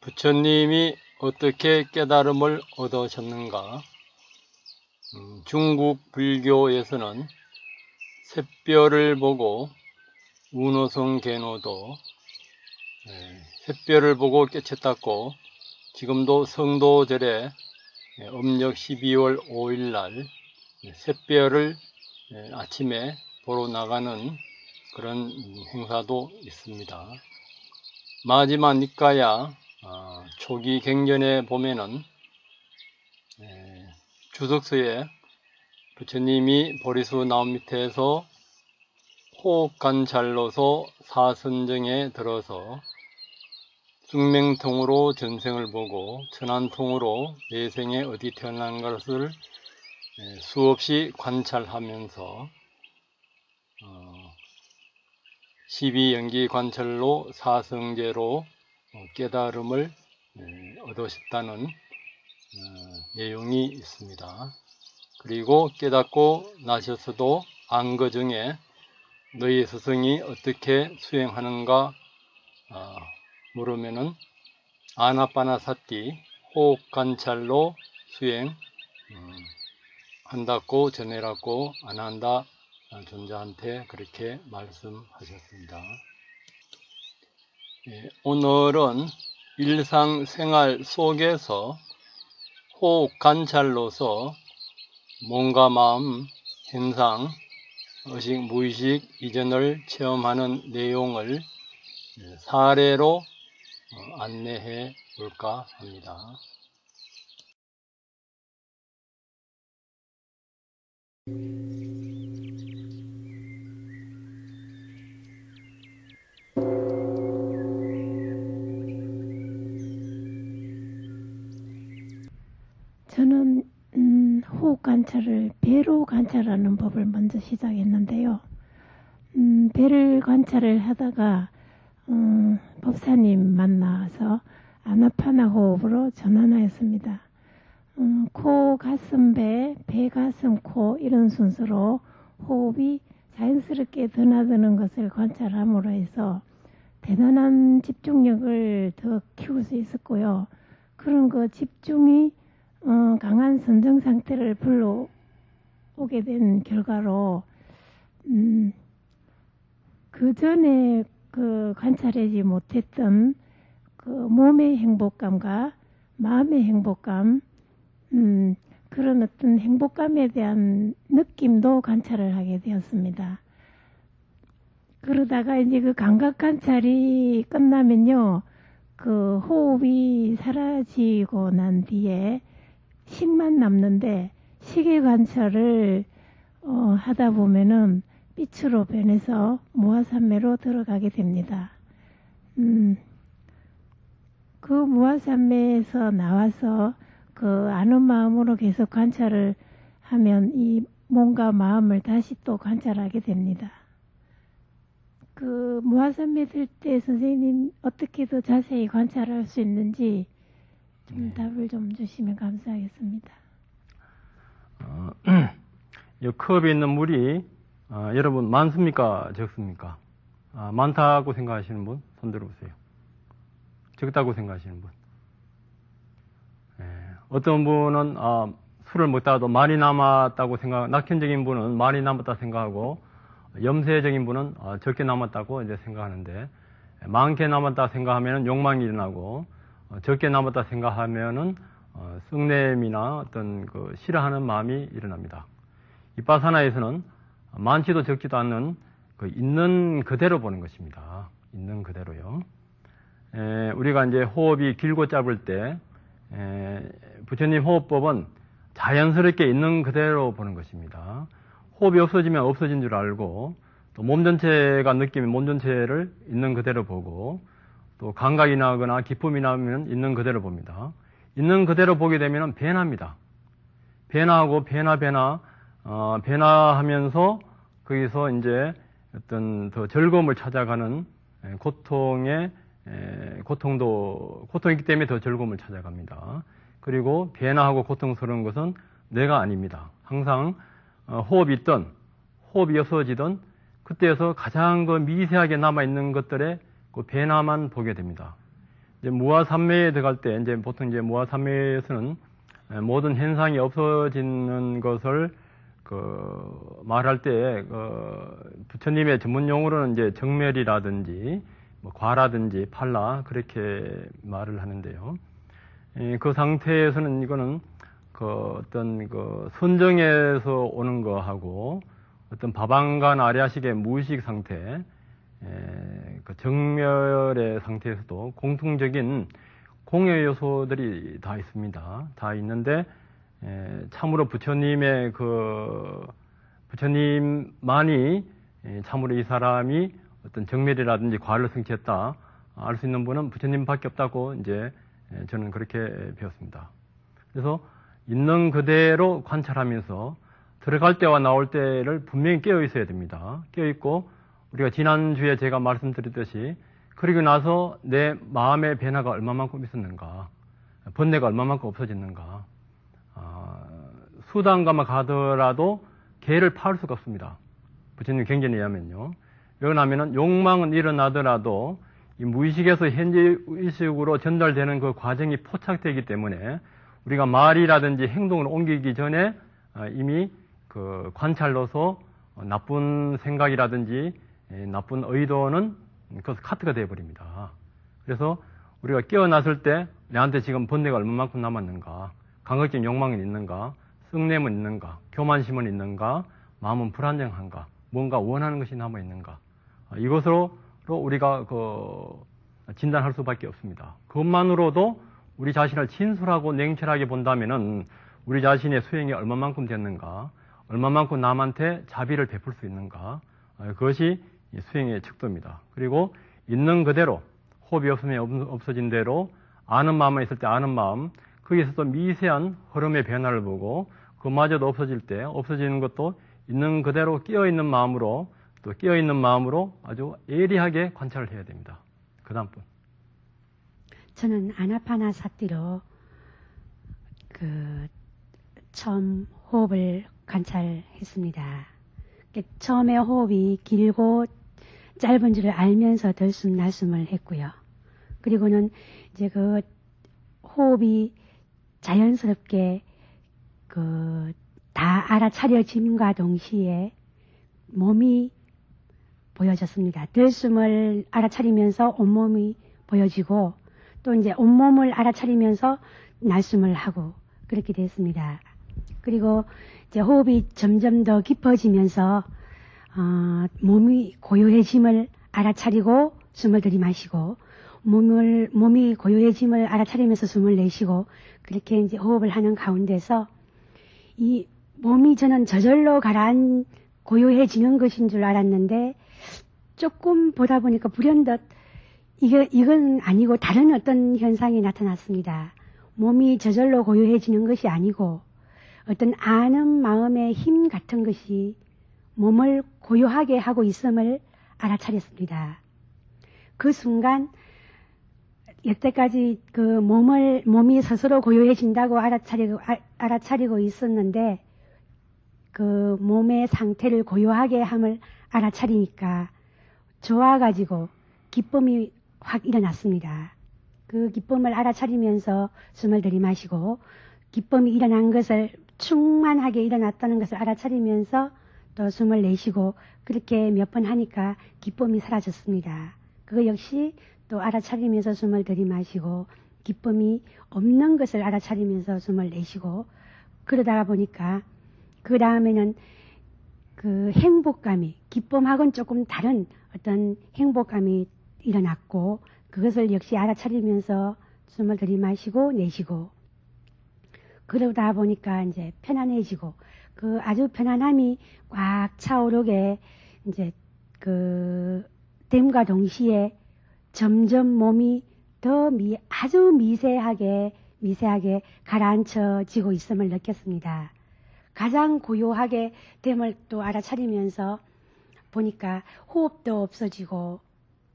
부처님이 어떻게 깨달음을 얻으셨는가? 중국 불교에서는 샛별을 보고 운호성 개노도 샛별을 보고 깨쳤다고 지금도 성도절에 음력 12월 5일 날 샛별을 아침에 보러 나가는 그런 행사도 있습니다. 마지막 니까야 초기 경전에 보면은 주석서에 부처님이 보리수 나무 밑에서 호흡관찰로서 사선정에 들어서 숙명통으로 전생을 보고 천안통으로 내생에 어디 태어난 것을 수없이 관찰하면서 12연기 관찰로 사성제로 깨달음을 얻으셨다는 내용이 있습니다. 그리고 깨닫고 나셔서도 안거 중에 너희 스승이 어떻게 수행하는가 물으면은 아나빠나사티 호흡 관찰로 수행 한다고 전해라고 아난다 존자한테 그렇게 말씀하셨습니다. 오늘은 일상생활 속에서 호흡 관찰로서 몸과 마음, 현상, 의식, 무의식 이전을 체험하는 내용을 사례로 안내해 볼까 합니다. 저는 호흡 관찰을 배로 관찰하는 법을 먼저 시작했는데요. 배를 관찰을 하다가 법사님 만나서 아나파나 호흡으로 전환하였습니다. 코, 가슴, 배, 가슴, 코 이런 순서로 호흡이 자연스럽게 드나드는 것을 관찰함으로 해서 대단한 집중력을 더 키울 수 있었고요. 그런 그 집중이 강한 선정 상태를 불러오게 된 결과로 그 전에 그 관찰하지 못했던 그 몸의 행복감과 마음의 행복감 그런 어떤 행복감에 대한 느낌도 관찰을 하게 되었습니다. 그러다가 이제 그 감각 관찰이 끝나면요, 그 호흡이 사라지고 난 뒤에 식만 남는데 식의 관찰을 하다 보면은 빛으로 변해서 무아삼매로 들어가게 됩니다. 그 무아삼매에서 나와서 그 아는 마음으로 계속 관찰을 하면 이 몸과 마음을 다시 또 관찰하게 됩니다. 그 무아삼매 들 때 선생님 어떻게 더 자세히 관찰할 수 있는지 좀 답을 좀 주시면 감사하겠습니다. 이 컵에 있는 물이 여러분 많습니까? 적습니까? 많다고 생각하시는 분 손 들어보세요. 적다고 생각하시는 분. 어떤 분은 술을 먹다가도 많이 남았다고 생각, 낙천적인 분은 많이 남았다 생각하고 염세적인 분은 적게 남았다고 이제 생각하는데, 많게 남았다 생각하면 욕망이 일어나고 적게 남았다 생각하면은 썩냄이나 어떤 그 싫어하는 마음이 일어납니다. 이빠사나에서는 많지도 적지도 않는 그 있는 그대로 보는 것입니다. 있는 그대로요. 우리가 이제 호흡이 길고 짧을 때 부처님 호흡법은 자연스럽게 있는 그대로 보는 것입니다. 호흡이 없어지면 없어진 줄 알고, 또 몸 전체가 느끼면 몸 전체를 있는 그대로 보고, 또 감각이 나거나 기쁨이 나면 있는 그대로 봅니다. 있는 그대로 보게 되면 변합니다. 변화하고 변화하면서 거기서 이제 어떤 더 즐거움을 찾아가는 고통이기 때문에 더 즐거움을 찾아갑니다. 그리고 변화하고 고통스러운 것은 내가 아닙니다. 항상 호흡이 있든 호흡이 없어지든 그때에서 가장 그 미세하게 남아있는 것들의 그 변화만 보게 됩니다. 이제 무아삼매에 들어갈 때 이제 보통 이제 무아삼매에서는 모든 현상이 없어지는 것을 말할 때 부처님의 전문 용어로는 이제 정멸이라든지 뭐 과라든지 팔라 그렇게 말을 하는데요. 그 상태에서는 이거는 어떤 선정에서 오는 거하고 어떤 바방간 아리아식의 무의식 상태, 정멸의 상태에서도 공통적인 공여 요소들이 다 있습니다. 다 있는데 참으로 부처님만이 참으로 이 사람이 어떤 정멸이라든지 과를 성취했다 알 수 있는 분은 부처님밖에 없다고 이제 저는 그렇게 배웠습니다. 그래서 있는 그대로 관찰하면서 들어갈 때와 나올 때를 분명히 깨어 있어야 됩니다. 깨어 있고 우리가 지난주에 제가 말씀드렸듯이 그리고 나서 내 마음의 변화가 얼마만큼 있었는가, 번뇌가 얼마만큼 없어졌는가. 수단가만 가더라도 개를 파울 수가 없습니다. 부처님 경전에 의하면요. 왜냐하면 욕망은 일어나더라도 이 무의식에서 현재 의식으로 전달되는 그 과정이 포착되기 때문에 우리가 말이라든지 행동을 옮기기 전에 이미 그 관찰로서 나쁜 생각이라든지 나쁜 의도는 그것은 카트가 되어버립니다. 그래서 우리가 깨어났을 때 내한테 지금 번뇌가 얼마만큼 남았는가, 강극적인 욕망은 있는가, 썩냄은 있는가, 교만심은 있는가, 마음은 불안정한가, 뭔가 원하는 것이 남아있는가, 이것으로 우리가 진단할 수밖에 없습니다. 그것만으로도 우리 자신을 진솔하고 냉철하게 본다면은 우리 자신의 수행이 얼마만큼 됐는가, 얼마만큼 남한테 자비를 베풀 수 있는가, 그것이 수행의 척도입니다. 그리고 있는 그대로 호흡이 없으면 없어진 대로 아는 마음만 있을 때 아는 마음, 거기에서도 미세한 흐름의 변화를 보고 그마저도 없어질 때 없어지는 것도 있는 그대로 깨어있는 마음으로 또 깨어있는 마음으로 아주 예리하게 관찰을 해야 됩니다. 그 다음 분. 저는 아나파나사티로 처음 호흡을 관찰했습니다. 처음에 호흡이 길고 짧은 줄을 알면서 들숨 날숨을 했고요. 그리고는 이제 호흡이 자연스럽게 다 알아차려짐과 동시에 몸이 보여졌습니다. 들숨을 알아차리면서 온몸이 보여지고 또 이제 온몸을 알아차리면서 날숨을 하고 그렇게 됐습니다. 그리고 이제 호흡이 점점 더 깊어지면서 몸이 고요해짐을 알아차리고 숨을 들이마시고 몸이 고요해짐을 알아차리면서 숨을 내쉬고 그렇게 이제 호흡을 하는 가운데서 이 몸이 저는 저절로 고요해지는 것인 줄 알았는데 조금 보다 보니까 불현듯 이건 아니고 다른 어떤 현상이 나타났습니다. 몸이 저절로 고요해지는 것이 아니고 어떤 아는 마음의 힘 같은 것이 몸을 고요하게 하고 있음을 알아차렸습니다. 그 순간 여태까지 몸이 스스로 고요해진다고 알아차리고 있었는데 그 몸의 상태를 고요하게 함을 알아차리니까 좋아가지고 기쁨이 확 일어났습니다. 그 기쁨을 알아차리면서 숨을 들이마시고 기쁨이 일어난 것을 충만하게 일어났다는 것을 알아차리면서 또 숨을 내쉬고 그렇게 몇 번 하니까 기쁨이 사라졌습니다. 그거 역시 또 알아차리면서 숨을 들이마시고 기쁨이 없는 것을 알아차리면서 숨을 내쉬고 그러다가 보니까 그 다음에는 그 행복감이 기쁨하고는 조금 다른 어떤 행복감이 일어났고 그것을 역시 알아차리면서 숨을 들이마시고 내쉬고 그러다 보니까 이제 편안해지고 그 아주 편안함이 꽉 차오르게 이제 됨과 동시에 점점 몸이 더 아주 미세하게 가라앉혀지고 있음을 느꼈습니다. 가장 고요하게 됨을 또 알아차리면서 보니까 호흡도 없어지고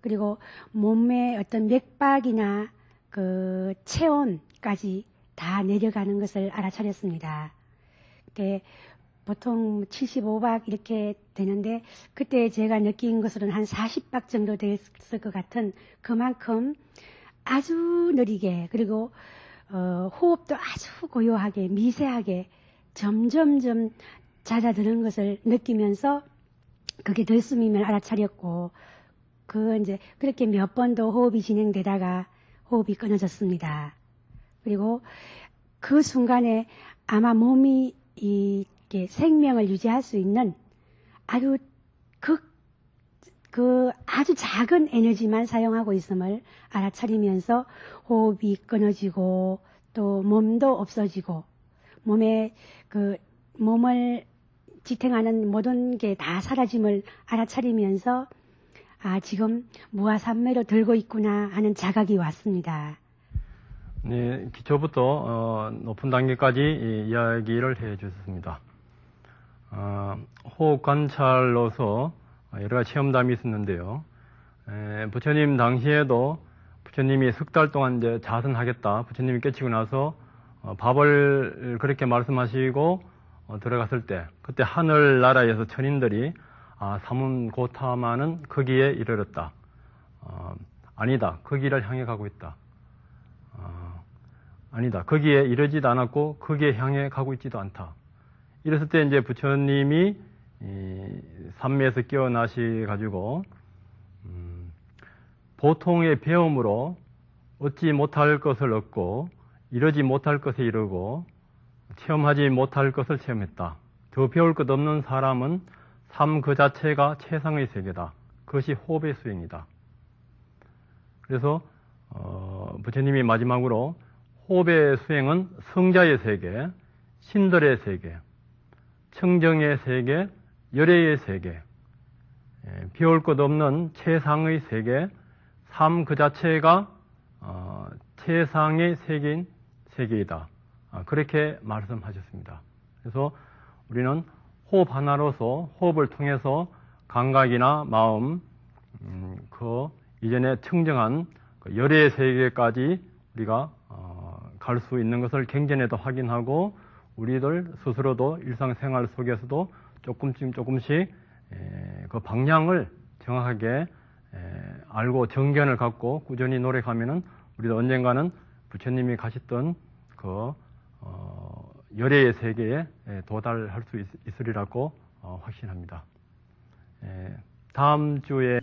그리고 몸의 어떤 맥박이나 그 체온까지 다 내려가는 것을 알아차렸습니다. 보통 75박 이렇게 되는데 그때 제가 느낀 것으로는 한 40박 정도 됐을 것 같은 그만큼 아주 느리게 그리고 호흡도 아주 고요하게 미세하게 점점점 잦아드는 것을 느끼면서 그게 들숨임을 알아차렸고 이제 그렇게 몇 번도 호흡이 진행되다가 호흡이 끊어졌습니다. 그리고 그 순간에 아마 몸이 이렇게 생명을 유지할 수 있는 아주 아주 작은 에너지만 사용하고 있음을 알아차리면서 호흡이 끊어지고 또 몸도 없어지고 몸을 지탱하는 모든 게 다 사라짐을 알아차리면서 지금 무아산매로 들고 있구나 하는 자각이 왔습니다. 네, 기초부터 높은 단계까지 이야기를 해 주셨습니다. 호흡 관찰로서 여러 가지 체험담이 있었는데요. 부처님 당시에도 부처님이 석 달 동안 이제 자선하겠다. 부처님이 깨치고 나서 밥을 그렇게 말씀하시고 들어갔을 때 그때 하늘나라에서 천인들이 사문고타마는 거기에 이르렀다. 아니다. 거기를 향해 가고 있다. 아니다. 거기에 이르지도 않았고 거기에 향해 가고 있지도 않다. 이랬을 때 이제 부처님이 산매에서 깨어나시 가지고 보통의 배움으로 얻지 못할 것을 얻고 이루지 못할 것에 이르고 체험하지 못할 것을 체험했다. 더 배울 것 없는 사람은 삶 그 자체가 최상의 세계다. 그것이 호흡의 수행이다. 그래서 부처님이 마지막으로 호흡의 수행은 성자의 세계, 신들의 세계, 청정의 세계, 열애의 세계, 배울 것 없는 최상의 세계, 삶 그 자체가 최상의 세계인 세계이다. 그렇게 말씀하셨습니다. 그래서 우리는 호흡 하나로서 호흡을 통해서 감각이나 마음, 그 이전에 청정한 열애의 세계까지 우리가 갈 수 있는 것을 경전에도 확인하고 우리들 스스로도 일상생활 속에서도 조금씩 그 방향을 정확하게 알고 정견을 갖고 꾸준히 노력하면은 우리도 언젠가는 부처님이 가셨던 그 열애의 세계에 도달할 수 있으리라고 확신합니다. 다음 주에